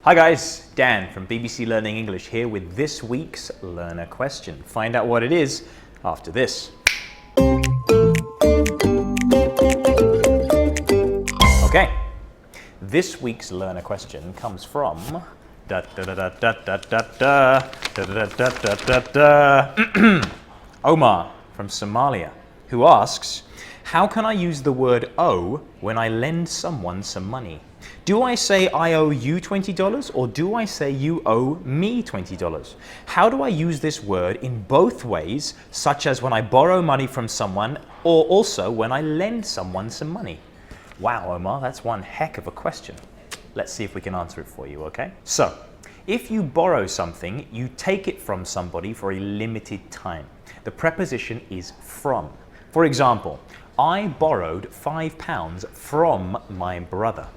Hi guys, Dan from BBC Learning English here with this week's learner question. Find out what it is after this. Okay, this week's learner question comes from Omar from Somalia, who asks, how can I use the word owe when I lend someone some money? Do I say I owe you $20 or do I say you owe me $20? How do I use this word in both ways, such as when I borrow money from someone or also when I lend someone some money? Wow, Omar, that's one heck of a question. Let's see if we can answer it for you, okay? So, if you borrow something, you take it from somebody for a limited time. The preposition is from. For example, I borrowed £5 from my brother.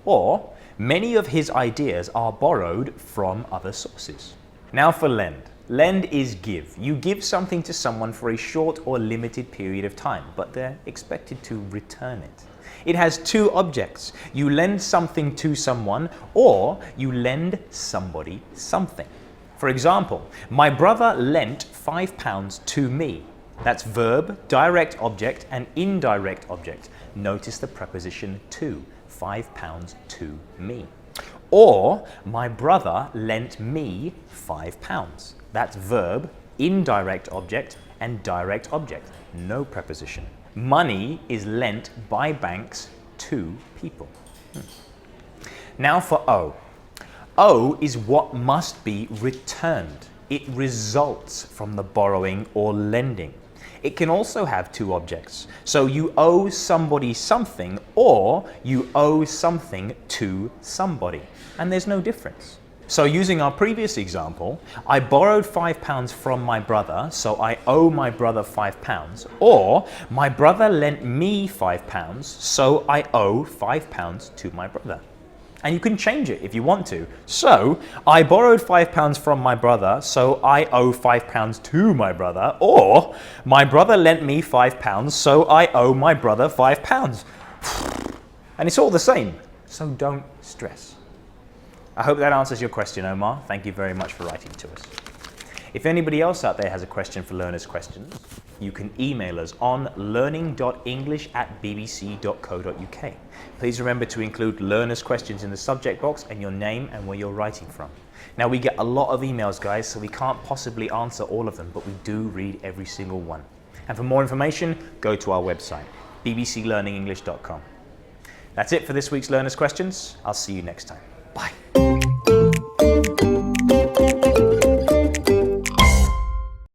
Or, many of his ideas are borrowed from other sources. Now for lend. Lend is give. You give something to someone for a short or limited period of time, but they're expected to return it. It has two objects. You lend something to someone, or you lend somebody something. For example, my brother lent £5 to me. That's verb, direct object, and indirect object. Notice the preposition to. £5 to me. Or, my brother lent me £5. That's verb, indirect object, and direct object. No preposition. Money is lent by banks to people. Now for owe. Owe is what must be returned. It results from the borrowing or lending. It can also have two objects. So you owe somebody something or you owe something to somebody. And there's no difference. So using our previous example, I borrowed £5 from my brother, so I owe my brother £5. Or my brother lent me £5, so I owe £5 to my brother. And you can change it if you want to. So, I borrowed £5 from my brother, so I owe £5 to my brother. Or, my brother lent me £5, so I owe my brother £5. And it's all the same, so don't stress. I hope that answers your question, Omar. Thank you very much for writing to us. If anybody else out there has a question for Learners Questions, you can email us on learning.english@bbc.co.uk. Please remember to include Learners Questions in the subject box and your name and where you're writing from. Now, we get a lot of emails, guys, so we can't possibly answer all of them, but we do read every single one. And for more information, go to our website, bbclearningenglish.com. That's it for this week's Learners Questions. I'll see you next time. Bye.